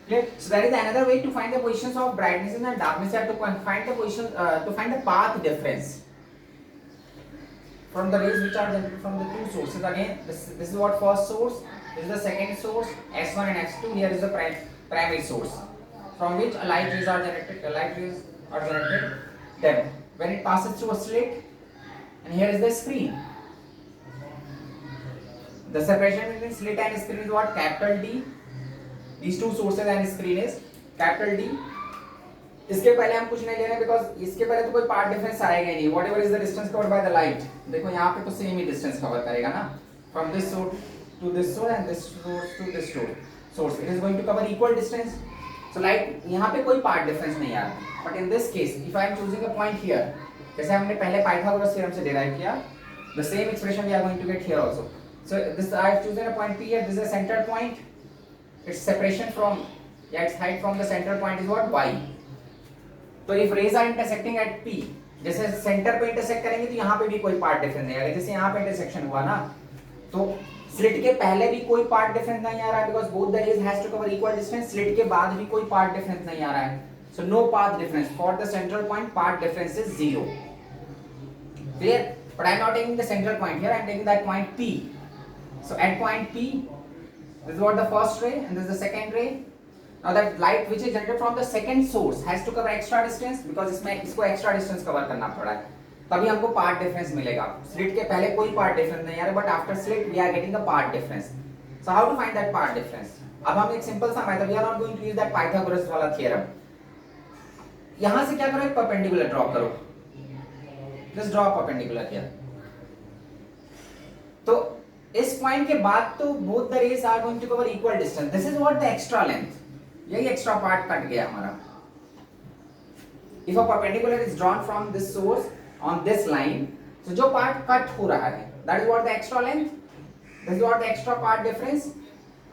Clear? So that is another way to find the positions of brightness and darkness. You have to find the position to find the path difference from the rays which are generated from the two sources. Again, this is what first source. This is the second source, S1 and S2. Here is the primary source from which light rays are generated. The light rays are generated. Then, when it passes through a slit, and here is the screen. The separation between slit and screen is what? Capital D. These two sources and screen is capital D. इसके पहले हम कुछ नहीं ले रहे हैं because इसके पहले तो कोई पार्ट डिफरेंस आएगा ही नहीं. What ever is the distance covered by the light. देखो यहाँ पे तो सेम ही डिस्टेंस कवर करेगा ना, from this source to this source and this source to this source. It is going to cover equal distance. So light यहाँ पे कोई path difference नहीं आ रहा. But in this case if I am choosing a point here, जैसे हमने पहले Pythagoras theorem से डिराइव किया, the same expression we are going to get here also. So this I have chosen a point P here. This is a center point. Its separation from, its height from the center point is what? Y. तो if rays are intersecting at P, जैसे centre पे intersect करेंगे तो यहाँ पे भी कोई path difference नहीं आएगा. जैसे यहाँ पे इंटरसेक्शन हुआ ना, तो स्लिट के पहले भी कोई पार्ट डिफरेंस नहीं आ रहा है because both the rays has to cover equal distance. Slit के बाद भी कोई पार्ट डिफरेंस नहीं आ रहा है. So no path difference for the central point. Path difference is 0. Clear? But I am not taking the central point here. I am taking that point P. So at point P, this is what the first ray and this is the second ray. Now that light which is generated from the second source has to cover extra distance because इसमें इसको extra distance cover करना पड़ा है, तभी हमको path difference मिलेगा. Slit के पहले कोई पार्ट डिफरेंस नहीं आ रहा, but after slit we are getting a path difference. So how to find that path difference? अब हम एक सिंपल सा method, we are not going to use that Pythagoras वाला थ्योरम. यहां से क्या करो, एक परपेंडिकुलर ड्रॉ करो. Just draw perpendicular here. तो इस पॉइंट के बाद तो both the rays are going to cover equal distance. This is what the extra length. यही एक्स्ट्रा पार्ट कट गया हमारा. If a perpendicular is drawn from this source on this line, so जो part cut हो रहा है, that is what the extra length. This is what the extra part difference.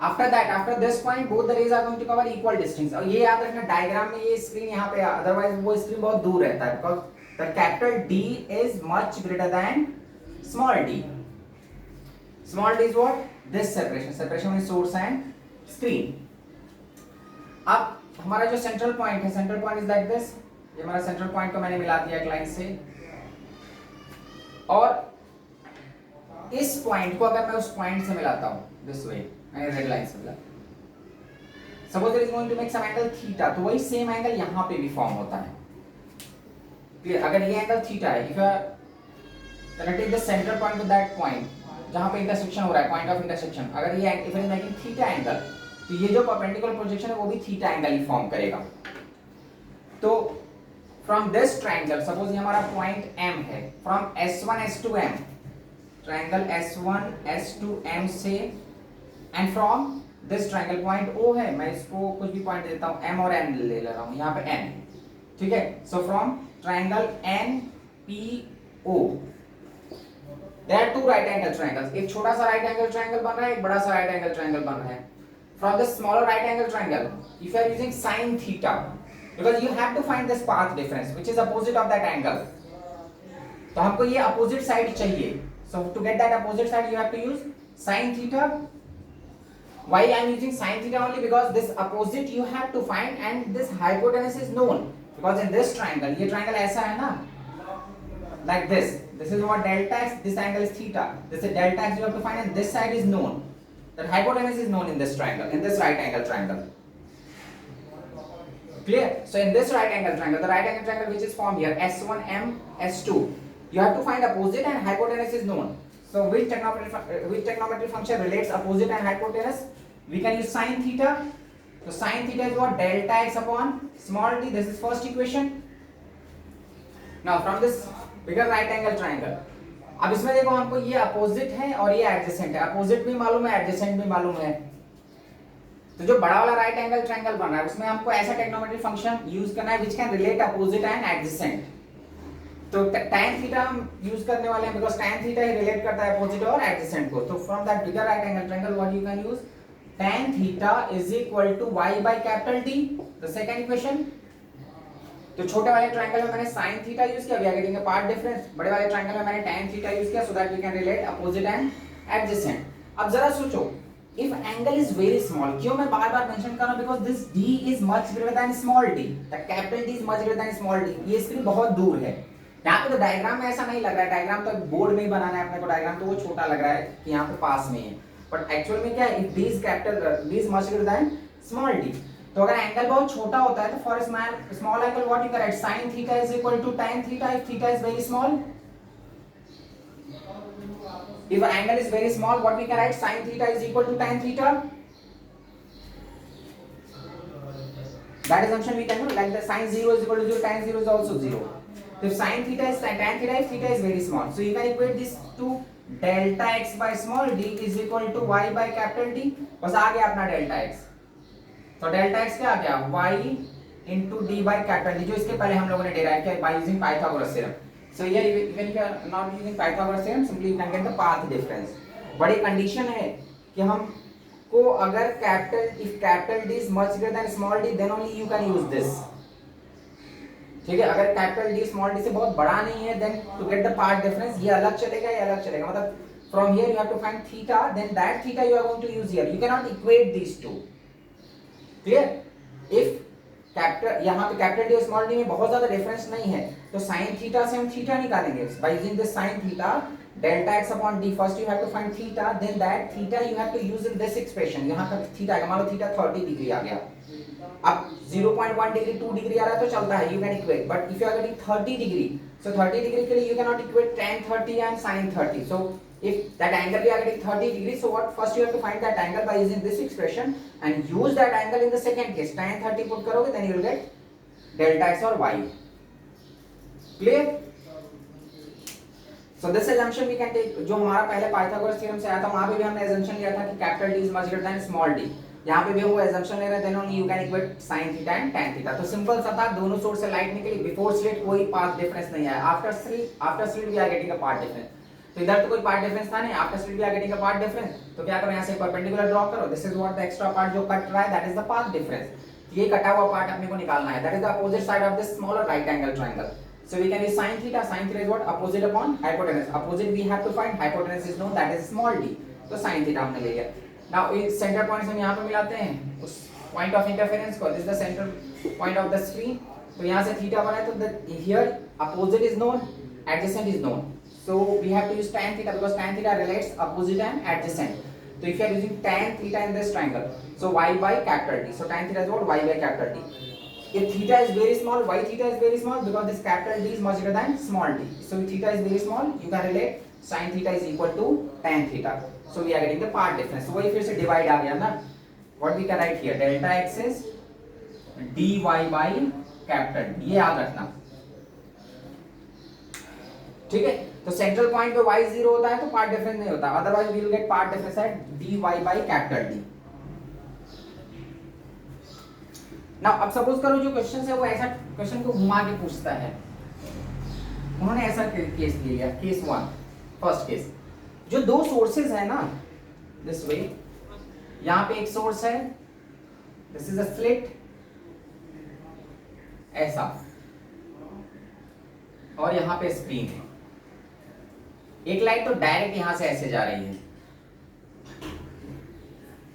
After that, after this point, both the rays are going to cover equal distance. और ये याद रखना diagram में ये स्क्रीन यहाँ पे, अदरवाइज वो स्क्रीन बहुत दूर रहता है because the capital D is much greater than small d. Small d is what? This separation between source and screen. अब हमारा जो सेंट्रल पॉइंट है, central point is like this. ये हमारा सेंट्रल पॉइंट को मैंने मिला दिया एक लाइन से, और इस पॉइंट को अगर मैं उस पॉइंट से मिलाता हूं दिस वे, मैंने रेड लाइन से मिला, suppose there is going to make some angle theta, तो वही सेम एंगल यहां पे भी फॉर्म होता है. क्लियर? अगर ये एंगल थीटा है, if you connect the central point with that point जहां पे इंटरसेक्शन हो रहा है, पॉइंट ऑफ इंटरसेक्शन, अगर ये if it is making theta angle, तो ये जो परपेंडिकुलर प्रोजेक्शन है वो भी थीटा एंगल ही फॉर्म करेगा. तो फ्रॉम दिस ट्रायंगल, सपोज ये हमारा पॉइंट M है, from S1 S2 M, triangle S1 S2 M से, and from this triangle point O है, मैं इसको कुछ भी पॉइंट देता हूं, M और N ले रहा हूं, यहाँ पे N. ठीक है? So from triangle NPO there are two right angle triangles. एक छोटा सा right angle triangle बन रहा है, एक बड़ा सा right angle triangle बन रहा है. From the smaller right angle triangle, if you are using sin theta, because you have to find this path difference which is opposite of that angle, तो हमको ये opposite side चाहिए. So to get that opposite side you have to use sin theta. Why I am using sin theta only? Because this opposite you have to find and this hypotenuse is known, because in this triangle, ये triangle ऐसा है ना, like this. This is what delta x, this angle is theta. This is delta x you have to find, and this side is known. That hypotenuse is known in this triangle, in this right angle triangle. Clear? So in this right angle triangle, the right angle triangle which is formed here, S1M S2, you have to find opposite and hypotenuse is known. So which trigonometric function relates opposite and hypotenuse? We can use sin theta. So sin theta is what? Delta x upon small d. This is first equation. Now from this bigger right angle triangle, अब इसमें देखो हमको ये opposite है और ये adjacent है. Opposite भी मालूम है, एडजेसेंट भी मालूम है. तो जो बड़ा वाला राइट एंगल ट्रायंगल बन रहा है उसमें हमको ऐसा ट्रिग्नोमेट्रिक फंक्शन यूज करना है which can relate opposite and adjacent. तो tan थीटा हम यूज करने वाले हैं बिकॉज़ tan थीटा ही रिलेट करता है अपोजिट और एडजेसेंट को. तो from that bigger right angle triangle what you can use, tan theta is equal to y by capital T, the second equation. तो छोटे वाले ट्रायंगल में मैंने sin थीटा यूज किया, we are getting a path difference. बड़े वाले triangle में मैंने tan थीटा यूज किया so that we can relate opposite and adjacent. अब जरा सोचो, if angle is very small, क्यों मैं बार बार मेंशन कर रहा हूं, because this d is much greater than small d, the capital D is much greater than small d, ये screen बहुत दूर है। यहाँ पे तो डायग्राम में ऐसा नहीं लग रहा है, डायग्राम तो बोर्ड में ही बनाना है अपने को, डायग्राम तो वो छोटा लग रहा है कि यहाँ पे पास में है, बट एक्चुअल में क्या है, if d is capital D is much greater than small d, तो अगर एंगल बहुत छोटा होता है तो for small angle what you write, sin theta is equal to tan theta if theta is very small. If angle is very small, what we can write, sin theta is equal to tan theta. That assumption we can do, like the sin 0 is equal to 0, tan 0 is also 0. So if sin theta is tan theta, if theta is very small, so you can equate this to delta x by small d is equal to y by capital D. बस आ गया अपना delta x. तो delta x क्या आ गया, y into d by capital D, जो इसके पहले हम लोगों ने डेराइव किया by using Pythagoras theorem. So here even if you are not using Pythagoras theorem, simply you can get the path difference. बड़ी कंडीशन है कि हम को अगर if capital D is much greater than small d, then only you can use this. ठीक है, अगर capital D small d से बहुत बड़ा नहीं है, then to get the path difference ये अलग चलेगा, ये अलग चलेगा, मतलब from here you have to find theta, then that theta you are going to use here. You cannot equate these two. Clear? If capital यहाँ पे कैपिटल डी और स्मॉल डी में बहुत ज्यादा डिफरेंस नहीं है, तो साइन थीटा से हम थीटा निकालेंगे by using this sine theta delta x upon D. First you have to find theta, then that theta you have to use in this expression. यहाँ तक थीटा आएगा, मान लो थीटा 30 डिग्री आ गया, अब 0.1 degree 2 degree आ रहा है तो चलता है, you can equate, but if you are getting 30 degree, so 30 degree के लिए you can not equate tan 30 and sin 30. So if that angle we are getting 30 degrees, so what, first you have to find that angle by using this expression and use that angle in the second case. tan 30 put करोगे, then you will get delta x or y. Clear? So this assumption we can take, जो हमारा पहले Pythagoras theorem से आया था, वहां पे भी हमने assumption लिया था कि capital D is much greater than small d. यहाँ पे भी वो assumption ले रहे हैं, then only you can equate sin theta and tan theta. तो सिंपल सा था, दोनों सोर्स से लाइट निकली, बिफोर स्लिट कोई पाथ डिफरेंस नहीं आया, after slit we are getting a path difference. तो इधर तो कोई पार्ट डिफरेंस था नहीं, after slit we are getting a path difference, तो क्या करो, यहाँ से परपेंडिकुलर ड्रॉ करो, this is what the extra part जो कट रहा है, that is the path difference. ये कटा हुआ पार्ट अपने को निकालना है, that is the opposite side of this smaller right angle triangle. So we can use sin theta, sin theta is what, opposite upon hypotenuse, opposite we have to find, hypotenuse is known, that is small d, तो sin theta हमने ले लिया। Now इस centre points हम यहां पे मिलाते हैं उस पॉइंट ऑफ इंटरफेरेंस को, this is the centre point of the screen, तो यहां से थीटा बना है, तो the here opposite is known, adjacent is known, so we have to use tan theta because tan theta relates opposite and adjacent. So if you are using tan theta in this triangle, so y by capital D, so tan theta is what, y by capital D. If theta is very small, why theta is very small, because this capital D is much greater than small d, so if theta is very small, you can relate sin theta is equal to tan theta, so we are getting the part difference. So वही फिर से divide आ गया ना, what we can write here, delta x is dy by capital D, ये याद रखना, ठीक है। तो सेंट्रल पॉइंट पे y 0 होता है तो पार्ट डिफरेंस नहीं होता, otherwise we will get path difference at dy by capital D। Now अब सपोज करो जो क्वेश्चन है वो ऐसा क्वेश्चन को घुमा के पूछता है, उन्होंने ऐसा केस लिया, केस 1, फर्स्ट केस, जो दो सोर्सेज है ना, दिस वे, यहां पे एक सोर्स है, दिस इज अ स्लिट ऐसा, और यहां पे स्क्रीन है, एक लाइट तो डायरेक्ट यहां से ऐसे जा रही है,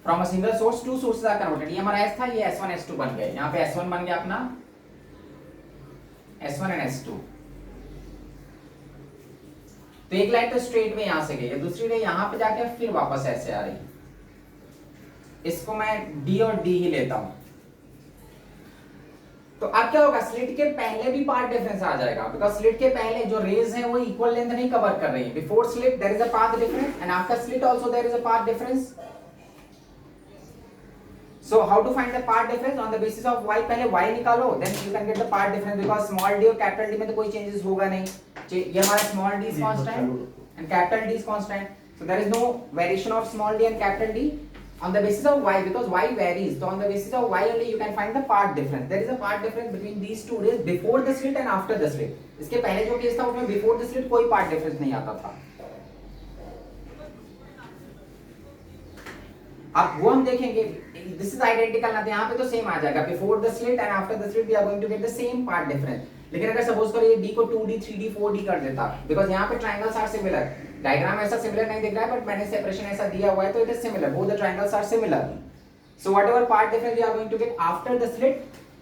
from a single source two sources are converted, ये हमारा S था, ये S1 S2 बन गया, यहां पे S1 बन गया अपना S1 एंड S2, तो एक लाइट तो स्ट्रेट में यहां से गई है, दूसरी रे यहां पे जाके फिर वापस ऐसे आ रही है, इसको मैं D और D ही लेता हूं, तो अब क्या होगा, स्लिट के पहले भी पार्ट डिफरेंस आ जाएगा, बिकॉज़ स्लिट के पहले जो रेज हैं वो इक्वल लेंथ नहीं कवर कर रही है, before slit there is a path difference and after slit also there is a path difference. So how to find the path difference on the basis of y, पहले y निकालो, then you can get the path difference, because small d और capital D में तो कोई changes होगा नहीं, ये हमारा small d is constant and capital D is constant, so there is no variation of small d and capital D on the basis of y, because y varies, so on the basis of y only you can find the path difference. There is a path difference between these two rays before the slit and after the slit. इसके पहले जो case था उसमें before the slit कोई path difference नहीं आता था, अब वो हम देखेंगे, this is identical ना, तो यहाँ पे तो सेम आ जाएगा, before the slit and after the slit we are going to get the same path difference। लेकिन अगर सपोज करो ये d को 2d 3d 4d कर देता, बिकॉज यहाँ पे ट्रायंगल्स आर सिमिलर, डायग्राम ऐसा सिमिलर नहीं दिख रहा है, बट मैंने सेपरेशन ऐसा दिया हुआ है, तो it is similar, both the triangles are similar. So whatever part difference we are going to get after the slit,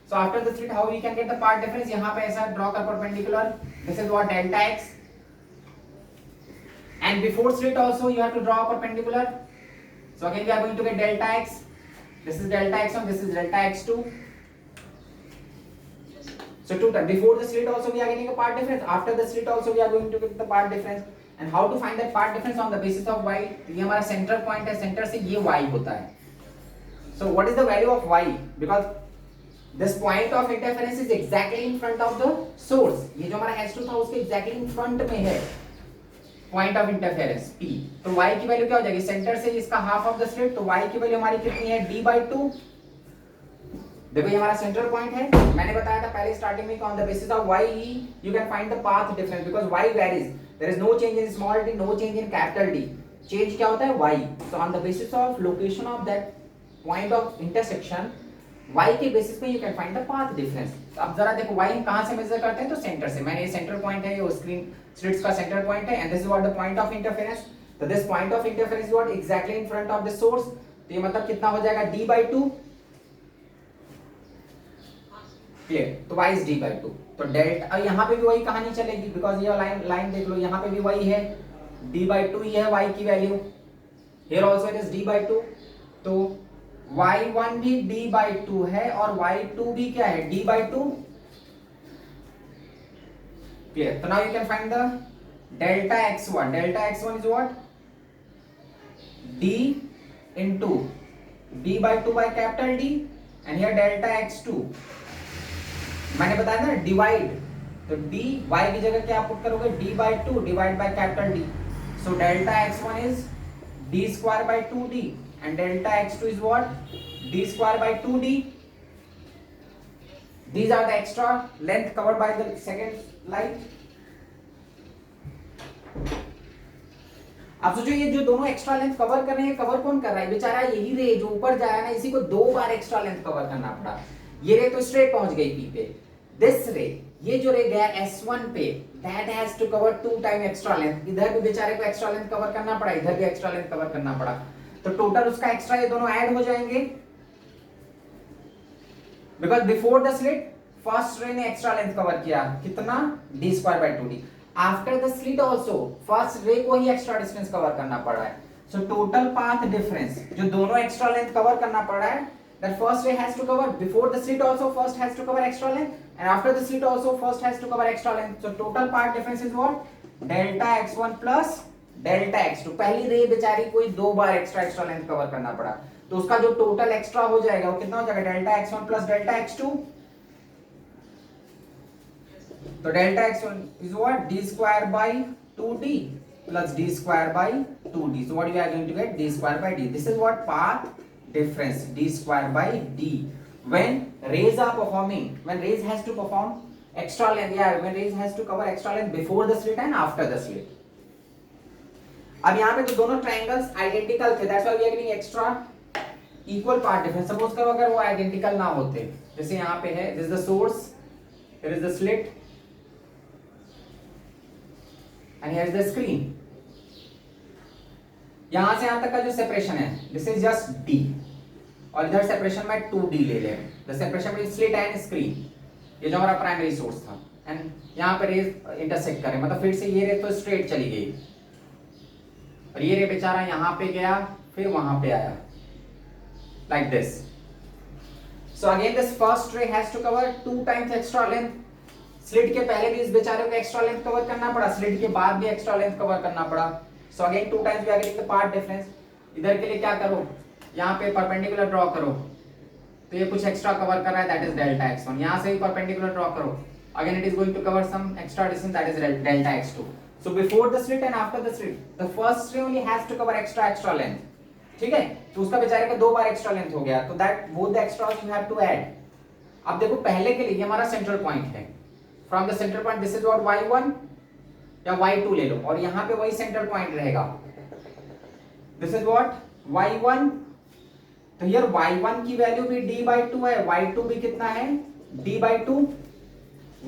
so after the slit how we can get the part difference? यहाँ पे ऐसा draw कर perpendicular, this is what delta x, and before slit also you have to draw perpendicular, so again we are going to get delta x, this is delta x1, this is delta x2. So two times before the slit also we are getting a part difference, after the slit also we are going to get the part difference. And how to find that part difference on the basis of y? ये हमारा center point है, center से ये y होता है. So what is the value of y? Because this point of interference is exactly in front of the source. ये जो हमारा S2 था उसके exactly in front में है point of interference P. तो y की वैल्यू क्या हो जाएगी? सेंटर से इसका half of the slit, तो y की वैल्यू हमारी कितनी है? d/2. देखो ये हमारा सेंट्रल पॉइंट है. मैंने बताया था पहले स्टार्टिंग में on the basis of y you can find the path difference because y varies. There is no change in small d, no change in capital D. Change क्या होता है? y. So on the basis of location of that point of intersection, y के basis पे you can find the path difference. अब जरा देखो y हम कहाँ से मेजर करते हैं? तो सेंटर से. मैंने ये सेंटर पॉइंट है, ये स्क्रीन स्लिट्स का सेंटर पॉइंट है, and this is what the point of interference. So this point of interference is what exactly in front of the source. तो ये मतलब कितना हो जाएगा? d/2. क्लियर? तो y is d/2. तो डेल्टा यहाँ पे भी वही कहानी चलेगी बिकॉज ये लाइन देख लो, यहाँ पे भी वही है, d/2 ही है y की value. Here also it is d/2. तो y1 भी d/2 है और y2 भी क्या है? d/2. क्लियर? तो now you can find the delta x1. Delta x1 is what? d into d/2 by capital D, and here delta x2. मैंने बताया ना डिवाइड, तो d y की जगह क्या पुट करोगे? d/2 divide by capital D. So delta x1 is d²/2d and delta x2 is what? d²/2d. These are the extra length covered by the second line. अब सोचो ये जो दोनों एक्स्ट्रा लेंथ कवर कर रहे हैं, कवर कौन कर रहा है? बेचारा यही रे जो ऊपर जा रहा है ना, इसी को 2 बार एक्स्ट्रा लेंथ कवर करना पड़ा. ये रे तो स्ट्रेट पहुंच गई P पे. दिस रे, ये जो रे गया S1 पे, that has to cover 2 time extra length. इधर भी बेचारे को एक्स्ट्रा लेंथ कवर करना पड़ा, इधर भी एक्स्ट्रा लेंथ कवर करना पड़ा. तो टोटल उसका एक्स्ट्रा ये दोनों ऐड हो जाएंगे. Because before the slit first ray ने एक्स्ट्रा लेंथ कवर किया, कितना? d²/2d. After the slit also first ray को ही एक्स्ट्रा डिस्टेंस कवर करना पड़ा है. सो टोटल पाथ डिफरेंस जो दोनों एक्स्ट्रा लेंथ कवर करना पड़ा है, that first ray has to cover before the slit also first has to cover extra length and after the slit also first has to cover extra length. So total part difference is what? Delta x1 plus delta x2. पहली रे बेचारी कोई 2 बार extra length cover करना पड़ा, तो उसका जो total extra हो जाएगा वो कितना हो जाएगा? Delta x1 plus delta x2. तो delta x1 is what? d²/2d plus d²/2d. So what you are going to get? d²/d. This is what path difference, d²/d. When rays are performing, when rays has to perform extra length, yeah, when rays has to cover extra length before the slit and after the slit. अब यहाँ पे तो दोनों triangles identical थे, that's why we are getting extra equal part difference. Suppose करो अगर वो identical ना होते, जैसे यहाँ पे है, this is the source, here is the slit, and here is the screen. यहां से यहां तक का जो सेपरेशन है, दिस इज जस्ट d, और इधर सेपरेशन में 2d ले ले. द सेपरेशन में स्लिट एंड स्क्रीन, ये जो हमारा प्राइमरी सोर्स था, एंड यहां पे रेज इंटरसेक्ट करे, मतलब फिर से ये रे तो स्ट्रेट चली गई और ये रे बेचारा यहां पे गया फिर वहां पे आया, like this. So again this first ray has to cover 2 times extra length. Slit के पहले भी इस बेचारे को एक्स्ट्रा लेंथ कवर करना पड़ा, स्लिट के बाद भी एक्स्ट्रा लेंथ कवर करना पड़ा. So again 2 times we are getting the part difference. इधर के लिए क्या करो? यहाँ पे परपेंडिकुलर ड्रॉ करो, तो ये कुछ एक्स्ट्रा कवर कर रहा है, that is delta x1. यहाँ से भी परपेंडिकुलर ड्रॉ करो, again it is going to cover some extra distance, that is delta x2. So before the slit and after the slit, the first ray only has to cover extra length. ठीक है? तो उसका बेचारे का 2 बार extra length हो गया, तो that both the extras you have to add. अब देखो पहले के लिए ये हमारा सेंट्रल पॉइंट है, from the central point this is what y1 या y2 ले लो, और यहाँ पे वही सेंटर पॉइंट रहेगा, दिस इज व्हाट? y1. तो हियर y1 की वैल्यू भी d/2 है, y2 भी कितना है? d/2.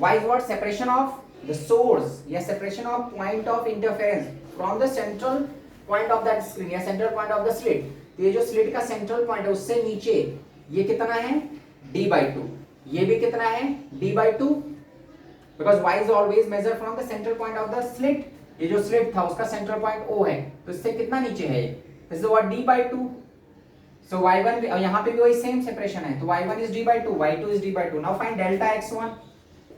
y is what? Separation of the source या separation of point of interference from the central point of that screen या central point of the slit, तो ये जो स्लिट का सेंट्रल पॉइंट है उससे नीचे ये कितना है d/2, ये भी कितना है d/2, because y is always measure from the central point of the slit. ये जो स्लिट था उसका सेंट्रल पॉइंट O है, तो इससे कितना नीचे है, this is what d/2। So y1 यहाँ पे भी वही सेम सेपरेशन है, तो y1 is d/2, y2 is d/2। Now find delta x1,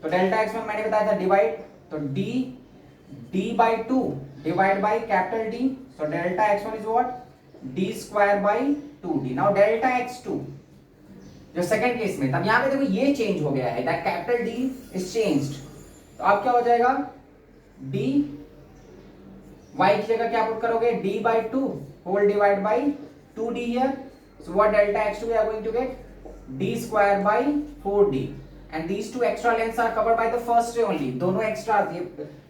तो डेल्टा x1 मैंने बताया था डिवाइड, तो d/2 divide by capital D, so delta x1 is what d²/2d। Now delta x2 जो सेकंड केस में, तब यहाँ पे देखो ये चेंज हो गया है, that capital D is changed, तो अब क्या हो जाएगा d, y की जगह क्या पुट करोगे d/2 whole divide by 2d here, so what delta x2 we are going to get d²/4d, and these two extra lengths are covered by the first ray only, दोनों extra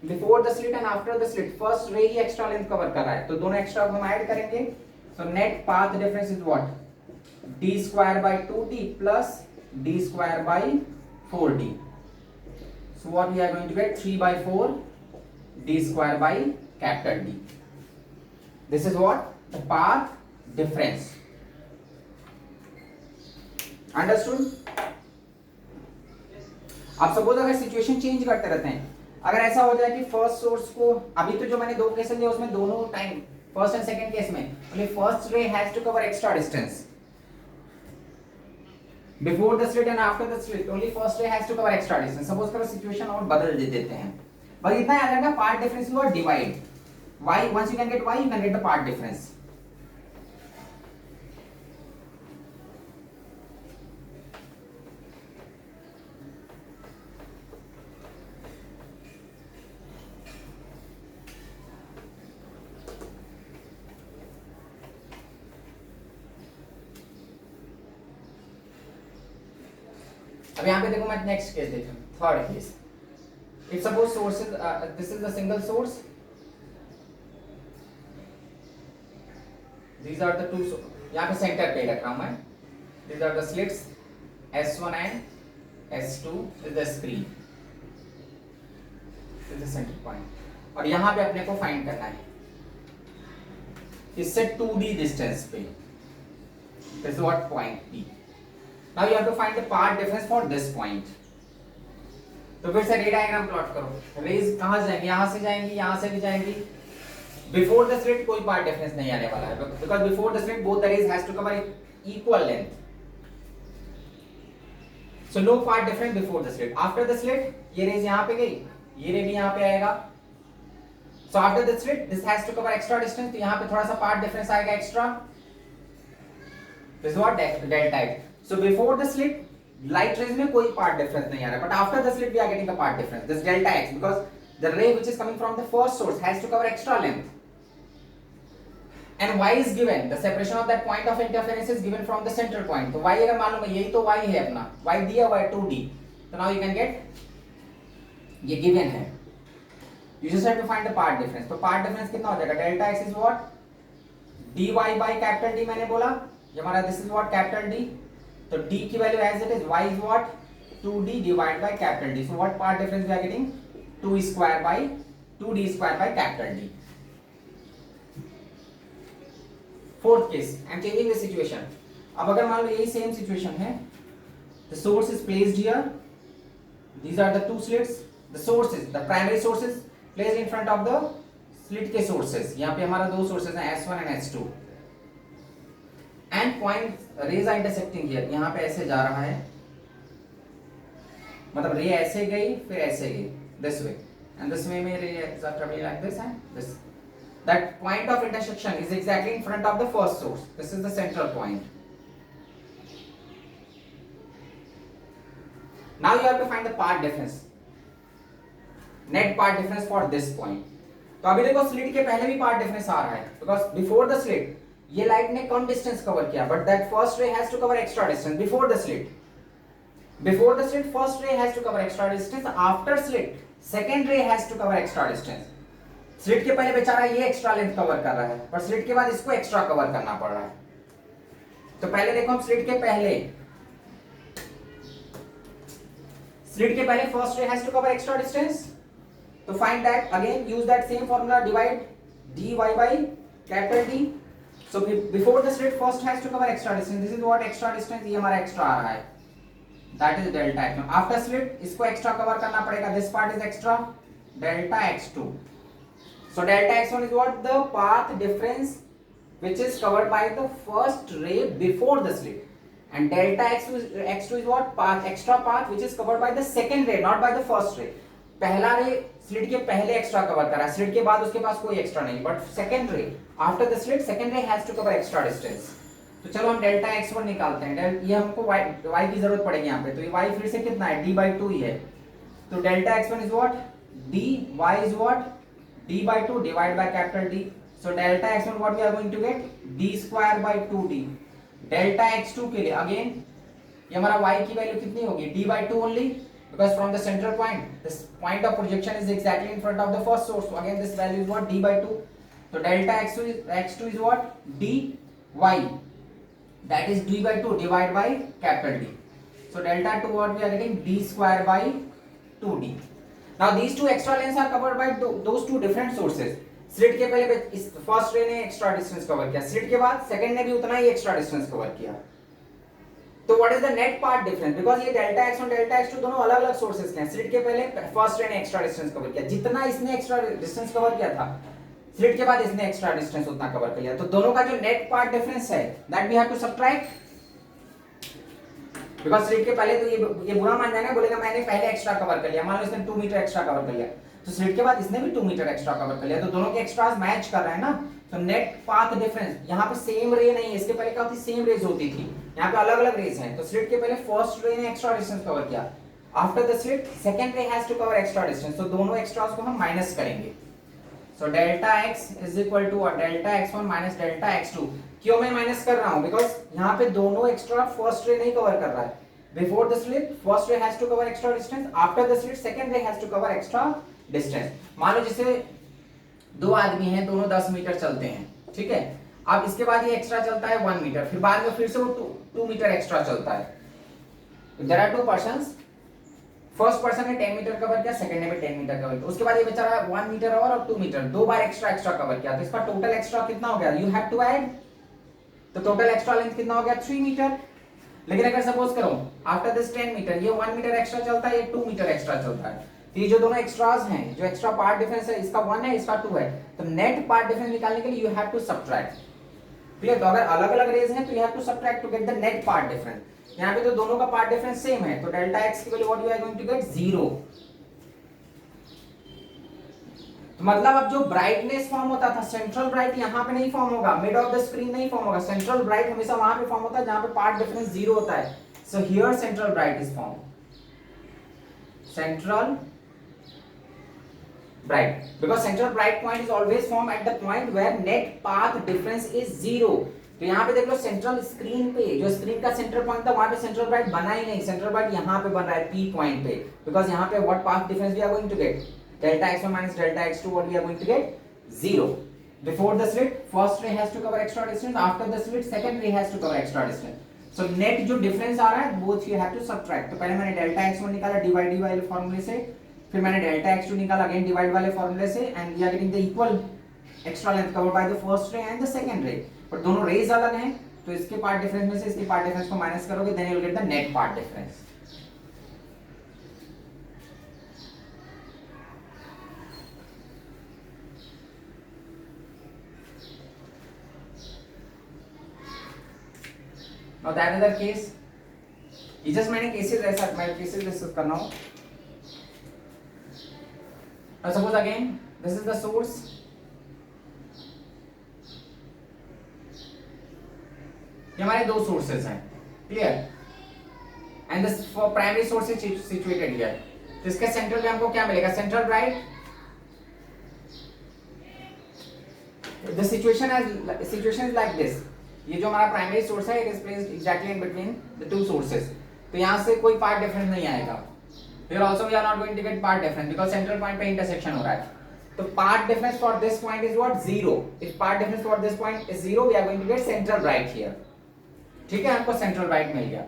before the slit and after the slit first ray he extra length cover कर रहा है, तो दोनों extra हम add करेंगे, so net path difference is what d²/2d plus d²/4d, so what we are going to get 3/4 d²/D, this is what the path difference, understood. अब suppose अगर situation change करते रहते हैं, अगर ऐसा हो जाए कि फर्स्ट सोर्स को, अभी तो जो मैंने दो केसेस दिए उसमें दोनों time first and second case में only first ray has to cover extra distance, before the slit and after the slit only first ray has to cover extra distance. Suppose करो सिचुएशन और बदल देते हैं, बस इतना याद रखना path difference is divide y, once you can get y you can get the part difference। अब यहाँ पे देखो मैं नेक्स्ट केस देखूं, third case, if suppose sources this is the single source, these are the two, यहाँ पे centre पे रख रहा हूं मैं, these are the slits S1 and S2 is the screen, this is the center point, और यहाँ पे अपने को फाइंड करना है इससे 2D डिस्टेंस पे, this is what point P। Now you have to find the path difference for this point। तो फिर से रे डायग्राम प्लॉट करो, रेज कहाँ जाएंगी, यहाँ से जाएंगी, यहाँ से भी जाएंगी, बिफोर द स्लिट कोई पार्ट डिफरेंस नहीं आने वाला है, because before the slit both the rays has to cover equal length, so no path difference before the slit. After the slit ये रेज यहाँ पे गई, ये रे भी यहाँ पे आएगा, so after the slit this has to cover extra distance, तो यहाँ पे थोड़ा सा पार्ट डिफरेंस आएगा extra, this is what delta x. So before the slit light rays में कोई पार्ट डिफरेंस नहीं आ रहा, but after the slit we are getting a path difference, this delta x, because the ray which is coming from the first source has to cover extra length, and y is given, the separation of that point of interference is given from the central point, तो y अगर मालूम है, यही तो y है अपना, y दिया हुआ है 2d, तो now you can get, ये given है, you just have to find the part difference, तो part difference कितना हो जाएगा, delta x is what dy by capital D, मैंने बोला ये हमारा this is what capital D, तो d की value as it is, y is what 2d divided by capital D, so what part difference we are getting 2d² by capital D। Fourth case, I am changing the situation, अब अगर मान लो यही same situation है, the source is placed here, these are the two slits, the sources, the primary sources placed in front of the slit के sources, यहाँ पे हमारा दो सोर्सेज हैं S1 and S2, and point rays are intersecting here, यहाँ पे ऐसे जा रहा है, मतलब रे ऐसे गई फिर ऐसे गई, this way, and this way में रे is travelling like this and this, that point of intersection is exactly in front of the first source, this is the central point। now you have to find the path difference, net part difference for this point। तो अभी देखो slit के पहले भी path difference आ रहा है, because before the slit ये लाइट ने कम डिस्टेंस कवर किया, but that first ray has to cover extra distance before the slit, before the slit first ray has to cover extra distance, after slit second ray has to cover extra distance. Slit के पहले बेचारा ये extra length cover कर रहा है, पर slit के बाद इसको एक्स्ट्रा कवर करना पड़ रहा है, तो पहले देखो हम स्लिट के पहले first ray has to cover extra distance, तो find that, again use that same formula, divide dy by capital D. So before the slit first has to cover extra distance. This is what extra distance, ये हमारा extra आ रहा है, that is delta x1. After slit इसको extra cover करना पड़ेगा, this part is extra, delta x2. So delta x1 is what? The path difference which is covered by the first ray before the slit, and delta x2 is what? Path, extra path which is covered by the second ray, not by the first ray. पहला रे slit के पहले extra cover करा, slit के बाद उसके पास कोई extra नहीं, but second ray after the slit second ray has to cover extra distance. तो चलो हम डेल्टा x1 निकालते हैं. ये हमको y की जरूरत पड़ेगी यहाँ पे, तो ये y फिर से कितना है, d/2 ही है. तो delta x1 is what, dy is what, d/2 divide by capital D. So delta x1 what we are going to get, d²/2d. Delta x2 के लिए अगेन ये हमारा y की वैल्यू कितनी होगी, d/2 only, because from the central point this point of projection is exactly in front of the first source, so again this value is what, d/2. so delta x2 is what, dy, that is d/2 divided by capital D. so delta 2 what we are getting, d²/2d. now these two extra lengths are covered by those two different sources. Slit के पहले इस first ray ने extra distance cover किया, slit के बाद second ने भी उतना ही एक्स्ट्रा डिस्टेंस कवर किया. तो what is the net path difference, because ये डेल्टा x1 डेल्टा x2 दोनों अलग अलग सोर्सेस के हैं. स्लिट के पहले फर्स्ट रे ने एक्स्ट्रा डिस्टेंस कवर किया, जितना इसने एक्स्ट्रा डिस्टेंस कवर किया था स्लिट के बाद इसने एक्स्ट्रा डिस्टेंस उतना कवर कर लिया. तो दोनों का जो नेट पार्ट डिफरेंस है that we have to subtract, because slit के पहले तो ये बुरा मान जाएगा, बोलेगा मैंने पहले एक्स्ट्रा कवर कर लिया, मान लो इसने 2 मीटर एक्स्ट्रा कवर कर लिया, तो स्लिट के बाद इसने भी 2 मीटर एक्स्ट्रा कवर कर लिया, तो दोनों के एक्स्ट्रास मैच कर रहे हैं ना. तो नेट पाथ डिफरेंस, यहाँ पे सेम रे नहीं है, इसके पहले क्या होती, सेम रेज होती थी, यहाँ पे अलग अलग रेज हैं. तो स्लिट के पहले फर्स्ट रे ने एक्स्ट्रा डिस्टेंस कवर किया, after the slit second ray has to cover extra distance, तो दोनों एक्स्ट्रास को हम माइनस करेंगे. So delta x is equal to delta x1 minus delta x2. क्यों मैं माइनस कर रहा हूं, बिकॉज़ यहाँ पे दोनों एक्स्ट्रा फर्स्ट रे नहीं कवर कर रहा है. Before the slit first ray has to cover extra distance, after the slit second ray has to cover extra distance. मान लो जैसे दो आदमी हैं, दोनों 10 मीटर चलते हैं, ठीक है. अब इसके बाद ये एक्स्ट्रा चलता है 1 मीटर, फिर बाद में फिर से वो 2 मीटर एक्स्ट्रा चलता है. There are 2 persons, first person ने 10 मीटर कवर किया, सेकंड ने भी 10 मीटर कवर किया, उसके बाद ये बेचारा 1 मीटर और 2 मीटर दो बार एक्स्ट्रा कवर किया, तो इसका टोटल एक्स्ट्रा कितना हो गया, यू हैव टू ऐड. तो टोटल एक्स्ट्रा लेंथ कितना हो गया, 3 मीटर. लेकिन अगर सपोज करो आफ्टर दिस 10 मीटर ये 1 मीटर एक्स्ट्रा चलता है, ये 2 मीटर एक्स्ट्रा चलता है, तो ये जो दोनों एक्स्ट्रास हैं, जो एक्स्ट्रा पार्ट डिफरेंस है, इसका 1 है, इसका 2 है, तो नेट पार्ट डिफरेंस निकालने के लिए you have to subtract. Clear. तो अगर अलग अलग रेज हैं तो you have to subtract to get the net path difference. यहाँ पे तो दोनों का पार्ट डिफरेंस सेम है, तो डेल्टा x की value what you are going to get, 0. तो मतलब अब जो ब्राइटनेस फॉर्म होता था, सेंट्रल ब्राइट यहाँ पे नहीं फॉर्म होगा, मिड ऑफ द स्क्रीन नहीं फॉर्म होगा, सेंट्रल ब्राइट हमेशा वहां पे फॉर्म होता है जहां पे पार्ट डिफरेंस 0 होता है. So here central bright is form, central bright, because central bright point is always formed at the point where net path difference is 0. तो यहाँ पे देख लो सेंट्रल स्क्रीन पे जो स्क्रीन का सेंटर पॉइंट था वहां पे सेंट्रल ब्राइट बना ही नहीं, सेंट्रल ब्राइट यहाँ पे बन रहा है P पॉइंट पे, बिकॉज यहाँ पे what path difference we are going to get, delta x1 minus delta x2 what we are going to get, 0. Before the slit first ray has to cover extra distance, after the slit second ray has to cover extra distance. So net जो difference आ रहा है both you have to subtract. तो पहले मैंने delta x1 निकाला divide dy वाले फार्मूले से, फिर मैंने डेल्टा x2 निकाला अगेन डिवाइड वाले फार्मूले से, and we are getting the equal extra length covered by the first ray and the second ray. पर दोनों रेज अलग हैं, तो इसके पार्ट डिफरेंस में से इसके पार्ट डिफरेंस को माइनस करोगे, then you will get the net path difference. Now that is the case. ये just मैंने केसेस ऐसा मैं केसेस डिस्कस करना हूँ. Now suppose again this is the source. ये हमारे दो सोर्सेस हैं, clear, and this for primary source is situated here. तो इसके सेंटर पे हमको क्या मिलेगा, central bright. The situation is like this. ये जो हमारा प्राइमरी सोर्स है it is placed exactly in between the two sources. तो यहाँ से कोई पार्ट डिफरेंस नहीं आएगा. Here also we are not going to get part difference because central point पे intersection हो रहा है. तो part difference for this point is what, 0. If part difference for this point is 0, we are going to get central bright here. ठीक है, हमको central bright मिल गया.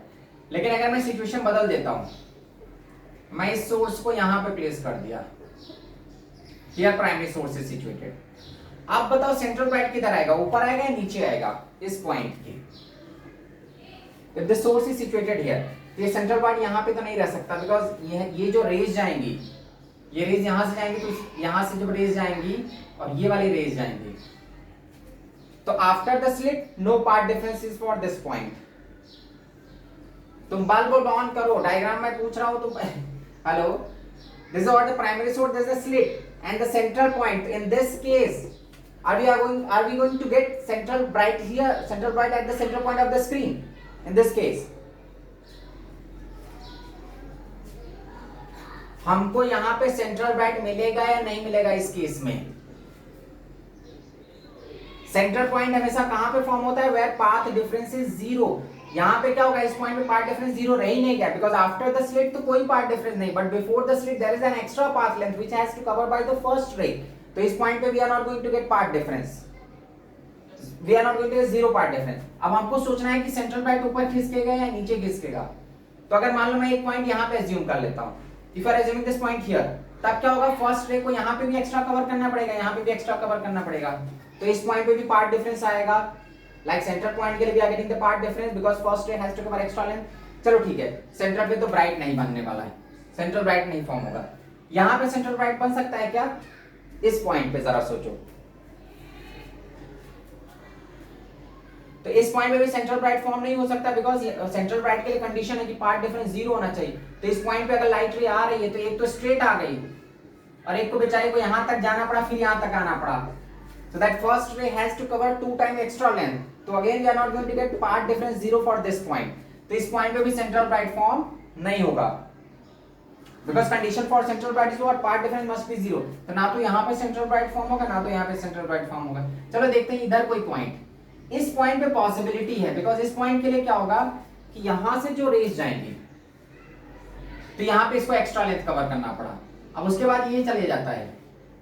लेकिन अगर मैं सिचुएशन बदल देता हूँ, मैं इस सोर्स को यहाँ पे प्लेस कर दिया, here primary source is situated. आप बताओ सेंट्रल ब्राइट किधर आएगा, ऊपर आएगा या नीचे आएगा, इस पॉइंट के। If the source is situated here, तो ये सेंट्रल ब्राइट यहाँ पे तो नहीं रह सकता, बिकॉज ये जो रेज जाएंगी, ये रेज यहां से जाएंगी, तो यहां से जब रेज जाएंगी और ये वाली रेज जाएंगी, तो after the slit no path difference is for this point. तुम बल्ब ऑन करो, डायग्राम में पूछ रहा हूं तो hello, this is what the primary source, this is slit and the central point. In this case, are we going to get central bright here, central bright at the central point of the screen in this case? हमको यहां पे central bright मिलेगा या नहीं मिलेगा इस case में? Central point हमेशा कहां पे फॉर्म होता है, where path difference is zero. यहां पे क्या होगा, इस पॉइंट पे पाथ डिफरेंस जीरो रह ही नहीं गया, बिकॉज आफ्टर द स्लिट तो कोई पाथ डिफरेंस नहीं, but before the slit there is an extra path length which has to cover by the first ray. तो इस पॉइंट पे we are not going to get path difference, we are not going to get zero path difference. अब हमको सोचना है कि central bright ऊपर खिसकेगा या नीचे खिसकेगा। तो अगर मान लो मैं एक पॉइंट यहां पे अज्यूम कर लेता हूं, if you are assuming this point here, तब क्या होगा, फर्स्ट रे को यहां पे भी एक्स्ट्रा कवर करना पड़ेगा, यहां पे भी एक्स्ट्रा कवर करना पड़ेगा, तो इस पॉइंट पे भी पाथ डिफरेंस आएगा। लाइक सेंट्रल पॉइंट के लिए we are getting the path difference because first ray has to cover extra length. चलो ठीक है, सेंट्रल पे तो ब्राइट नहीं बनने वाला है, सेंट्रल ब्राइट नहीं फॉर्म होगा। यहां पे सेंट्रल ब्राइट बन सकता है क्या, इस पॉइंट पे जरा सोचो, तो इस पॉइंट पे भी सेंट्रल ब्राइट फॉर्म नहीं हो सकता, बिकॉज़ सेंट्रल ब्राइट के लिए कंडीशन है कि पाथ डिफरेंस जीरो होना चाहिए। तो इस पॉइंट पे अगर लाइट रे आ रही है तो एक तो स्ट्रेट आ गई और एक को बेचारे को यहां तक जाना पड़ा, फिर यहां तक आना पड़ा, so that first ray has to cover 2 times extra length. तो again we are not going to get path difference zero for this point. तो इस पॉइंट पे भी सेंट्रल ब्राइट फॉर्म नहीं होगा, because condition for central bright is what, path difference must be zero. तो ना तो यहाँ पे सेंट्रल ब्राइट फॉर्म होगा, ना तो यहाँ पे सेंट्रल ब्राइट फॉर्म होगा। चलो देखते हैं इधर कोई पॉइंट, इस पॉइंट पे पॉसिबिलिटी है, बिकॉज इस पॉइंट के लिए क्या होगा कि यहां से जो रेज जाएंगी तो यहाँ पे इसको एक्स्ट्रा लेंथ कवर करना पड़ा, अब उसके बाद ये चले जाता है।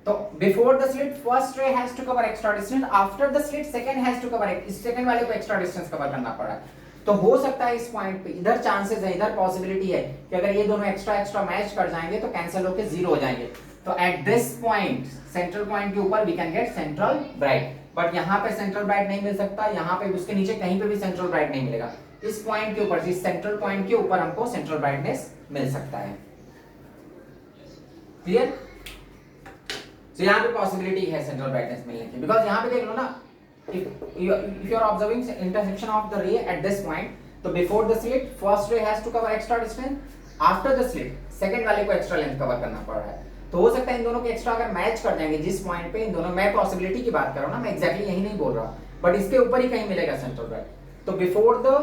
तो before the slit first ray has to cover extra distance, after the slit second has to cover, इस सेकंड वाले को एक्स्ट्रा डिस्टेंस कवर करना पड़ा। तो हो सकता है इस पॉइंट पे, इधर चांसेस है, इधर पॉसिबिलिटी है कि अगर ये दोनों एक्स्ट्रा मैच कर जाएंगे तो कैंसिल होकर जीरो हो जाएंगे। तो at this point, central point के ऊपर we can get central bright, but यहाँ पे सेंट्रल ब्राइट नहीं मिल सकता, यहाँ पे उसके नीचे कहीं पे भी सेंट्रल ब्राइट नहीं मिलेगा। इस पॉइंट के ऊपर, इस सेंट्रल पॉइंट के ऊपर हमको सेंट्रल ब्राइटनेस मिल सकता है। क्लियर? तो यहाँ पे पॉसिबिलिटी है सेंट्रल ब्राइटनेस मिलने की, बिकॉज यहाँ पे देख लो ना, if you are observing intersection of the ray at this point, तो before the slit first ray has to cover extra distance, after the slit second वाले को extra length कवर करना पड़ रहा है। तो हो सकता है इन दोनों के एक्स्ट्रा अगर मैच कर जाएंगे जिस पॉइंट पे, इन दोनों, मैं पॉसिबिलिटी की बात कर रहा हूँ ना, मैं एग्जैक्टली यही नहीं बोल रहा, बट इसके ऊपर ही कहीं मिलेगा सेंट्रल ब्राइट। तो before the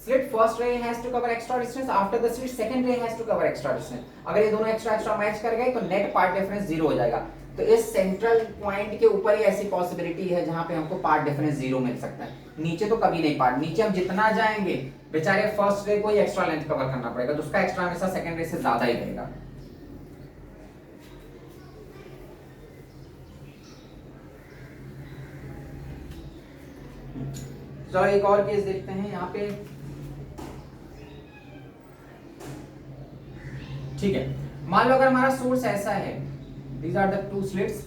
slit first ray has to cover extra distance, after the slit second ray has to cover extra distance। अगर ये दोनों एक्स्ट्रा मैच कर गए तो नेट पार्ट डिफरेंस जीरो हो जाएगा। तो इस सेंट्रल पॉइंट के ऊपर ही ऐसी पॉसिबिलिटी है जहां पे हमको पार्ट डिफरेंस जीरो मिल सकता है, नीचे तो कभी नहीं। पार्ट नीचे हम जितना जाएंगे बेचारे फर्स्ट रे को ही एक्स्ट्रा लेंथ कवर करना पड़ेगा, तो उसका एक्स्ट्रा हमेशा सेकंड रे से ज्यादा ही रहेगा। चलो एक और केस देखते हैं यहाँ पे, ठीक है। मान लो अगर हमारा सोर्स ऐसा है, these are the two slits,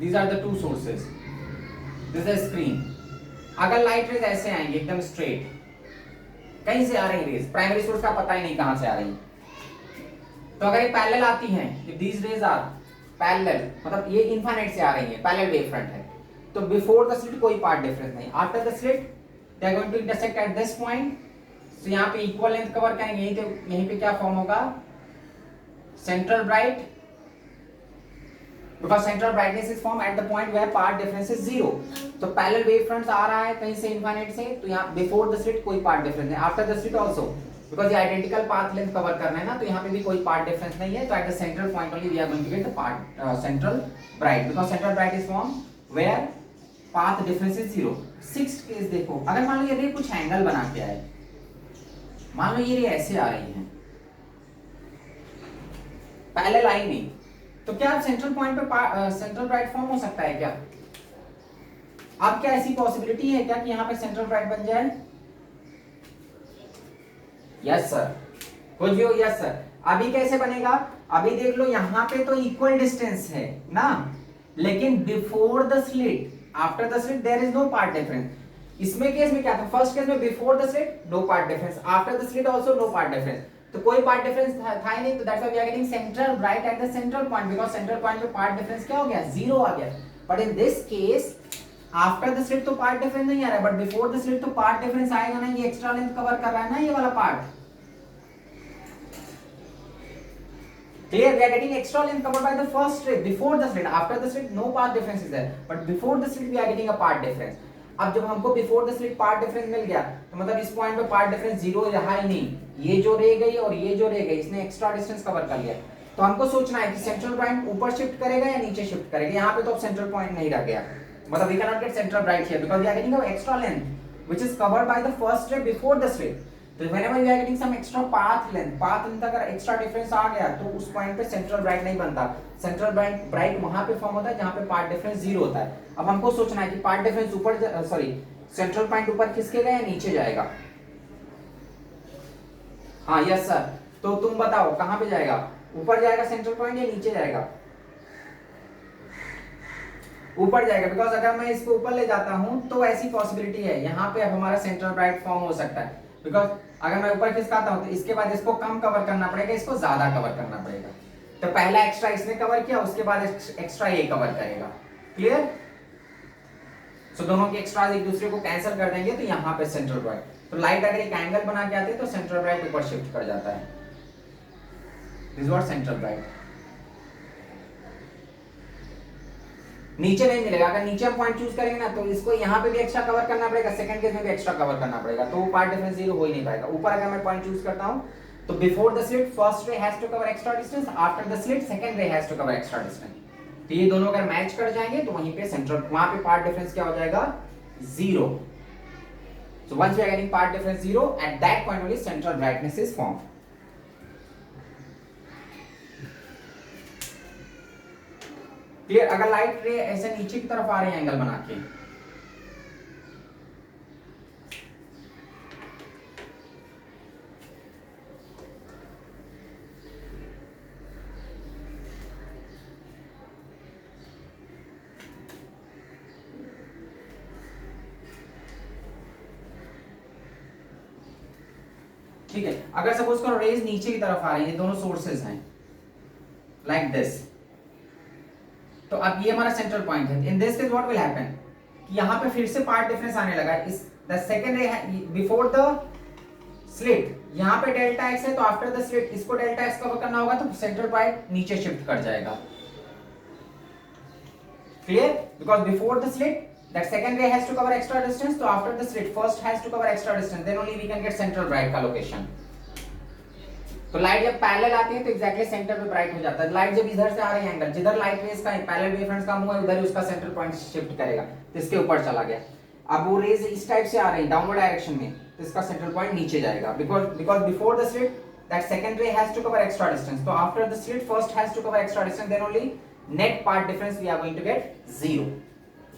these are the two sources, this is the screen। अगर लाइट रेज ऐसे आएंगे एकदम स्ट्रेट, कहीं से आ रही रेज, प्राइमरी सोर्स का पता ही नहीं कहां से आ रही, तो अगर ये पैरेलल आती हैं, if these rays are parallel, मतलब ये इनफाइनाइट से आ रही है, पैरेलल वेव फ्रंट है, तो बिफोर द स्लिट कोई पार्ट डिफरेंस नहीं, after the slit they are going to intersect at this point, तो यहाँ पे इक्वल लेंथ कवर करेंगे, यहीं पे क्या फॉर्म होगा, central bright, because central brightness is form at the point where path difference is zero. तो पैरेलल वेव फ्रंट आ रहा है कहीं से इनफाइनाइट से, तो यहाँ बिफोर द स्लिट कोई पार्ट डिफरेंस नहीं, after the slit also, because ये आइडेंटिकल पाथ लेंथ कवर करना है ना, तो यहाँ पे भी कोई पार्ट डिफरेंस नहीं है। तो at the central point only we are going to get the part central bright, because central bright is form where path difference is zero. Sixth case देखो, अगर मान लो ये कुछ एंगल बना के आए, मान लो ये ऐसे आ रही है, पैरेलल आई नहीं, तो क्या सेंट्रल पॉइंट पे सेंट्रल ब्राइट फॉर्म हो सकता है क्या? अब क्या ऐसी पॉसिबिलिटी है क्या कि यहाँ पे सेंट्रल ब्राइट बन जाए? यस सर, कुछ भी हो, यस सर। अभी कैसे बनेगा अभी देख लो यहाँ पे तो इक्वल डिस्टेंस है ना, लेकिन before the slit after the slit there is no path difference. इसमें केस में क्या था, फर्स्ट केस में before the slit no path difference, after the slit also no path difference, तो कोई पार्ट डिफरेंस था ही नहीं, तो that's why we are getting central bright at the central point, because central point पे path difference क्या हो गया, जीरो आ गया। But in this case after the slit तो पार्ट डिफरेंस नहीं आ रहा है, बट बिफोर द स्लिट तो पार्ट डिफरेंस आएगा ना, ये एक्स्ट्रा लेंथ कवर कर रहा है ना ये वाला part. Clear? We are getting extra length covered by the first slit before the slit. After the slit, no part difference is there. But before the slit, we are getting a part difference. अब जब हमको before the slit part difference मिल गया, तो मतलब इस point पे part difference zero रहा ही नहीं, ये जो रह गई और ये जो रह गई, इसने एक्स्ट्रा डिस्टेंस कवर कर लिया। तो हमको सोचना है कि सेंट्रल पॉइंट ऊपर शिफ्ट करेगा या नीचे शिफ्ट करेगा। यहाँ पे तो अब सेंट्रल पॉइंट नहीं रह गया, मतलब we cannot get central right here because we are getting an extra length which is covered by the first slit before the slit. तो whenever we are getting some extra path length अगर extra difference आ गया तो उस point पे central bright नहीं बनता। Central bright वहां पे फॉर्म होता है जहां पे पार्ट डिफरेंस जीरो होता है। अब हमको सोचना है कि पार्ट डिफरेंस ऊपर सेंट्रल पॉइंट ऊपर खिसकेगा या नीचे जाएगा। हाँ यस सर, तो तुम बताओ कहां पे जाएगा, ऊपर जाएगा सेंट्रल पॉइंट या नीचे जाएगा? ऊपर जाएगा, बिकॉज अगर मैं इसको ऊपर ले जाता हूं तो ऐसी पॉसिबिलिटी है यहाँ पे हमारा सेंट्रल ब्राइट फॉर्म हो सकता है। बिकॉज अगर मैं ऊपर खिसकाता हूं तो इसके बाद इसको कम कवर करना पड़ेगा, इसको ज्यादा कवर करना पड़ेगा। तो पहला एक्स्ट्रा इसने कवर किया, उसके बाद एक्स्ट्रा ये कवर करेगा। क्लियर? सो दोनों के एक्स्ट्रा एक दूसरे को कैंसिल कर देंगे, तो यहाँ पे सेंट्रल ब्राइट, तो लाइट अगर एक एंगल बना के आती है तो सेंट्रल ब्राइट ऊपर शिफ्ट कर जाता है। This is what central bright. नीचे नहीं मिलेगा, अगर नीचे हम पॉइंट चूज करेंगे ना तो इसको यहाँ पे भी एक्स्ट्रा कवर करना पड़ेगा, सेकंड केस में भी एक्स्ट्रा कवर करना पड़ेगा, तो पार्ट डिफरेंस जीरो हो ही नहीं पाएगा। ऊपर अगर मैं पॉइंट चूज करता हूँ तो before the slit first ray has to cover extra distance, after the slit second ray has to cover extra distance. तो ये दोनों अगर मैच कर जाएंगे तो वहीं पे सेंट्रल, वहां पे पार्ट डिफरेंस क्या हो जाएगा, zero. So once we are getting path difference zero, at that point only central brightness is formed. Clear? अगर लाइट रे ऐसे नीचे की तरफ आ रही है एंगल बना के, ठीक है, अगर सपोज करो रेज नीचे की तरफ आ रही है, दोनों सोर्सेज हैं लाइक दिस, तो अब ये हमारा सेंट्रल पॉइंट है। इन this case what will happen कि यहाँ पे फिर से पार्ट डिफरेंस आने लगा। इस द सेकंड रे बिफोर द स्लिट यहाँ पे डेल्टा एक्स है, तो आफ्टर द स्लिट इसको डेल्टा एक्स कवर करना होगा, तो सेंट्रल पॉइंट नीचे शिफ्ट कर जाएगा। Clear? Because before the slit that second ray has to cover extra distance, so after the slit first has to cover extra distance, then only we can get central bright का location. तो light जब parallel आती है तो exactly centre पे bright हो जाता है। लाइट जब इधर से आ रही है एंगल, जिधर लाइट रेज का पैरेलल वेवफ्रंट्स का मुंह है उधर ही उसका सेंट्रल पॉइंट शिफ्ट करेगा, तो इसके ऊपर चला गया। अब वो रेज इस टाइप से आ रही है डाउनवर्ड डायरेक्शन में, तो इसका सेंट्रल पॉइंट नीचे जाएगा, because before the slit that second ray has to cover extra distance, तो after the slit first has to cover extra distance, then only net path difference we are going to get zero.